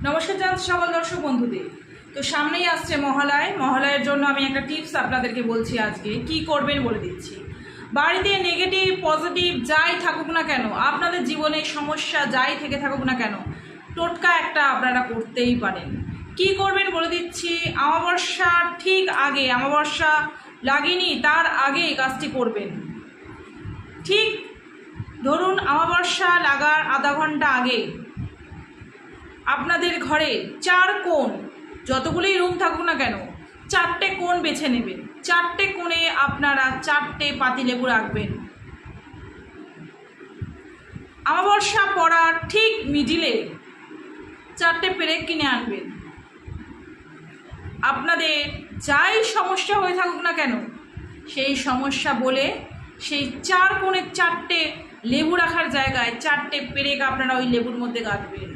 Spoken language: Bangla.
নমস্কার জানাচ্ছি সকল দর্শক বন্ধুদের। তো সামনেই আসছে মহালয়ের জন্য আমি একটা টিপস আপনাদেরকে বলছি। আজকে কি করবেন বলে দিচ্ছি। বাড়িতে নেগেটিভ পজিটিভ যাই থাকুক না কেন, আপনাদের জীবনে সমস্যা যাই থেকে থাকুক না কেন, টোটকা একটা আপনারা করতেই পারেন। কি করবেন বলে দিচ্ছি। অমাবস্যা ঠিক আগে, অমাবস্যা লাগেনি তার আগে কাজটি করবেন। ঠিক ধরুন অমাবস্যা লাগার আধা ঘন্টা আগে আপনাদের ঘরে 4 কোণ, যতগুলোই রুম থাকুক না কেন, 4টে কোণ বেছে নেবেন। 4টে কোণে আপনারা 4টে পাতিলেবু রাখবেন। অমাবস্যা পড়ার ঠিক মিডিলে 4টে পেরেক কিনে আনবেন। আপনাদের যাই সমস্যা হয়ে থাকুক না কেন, সেই সমস্যা বলে সেই 4 কোণের 4টে লেবু রাখার জায়গায় 4টে পেরেক আপনারা ওই লেবুর মধ্যে গাঁথবেন।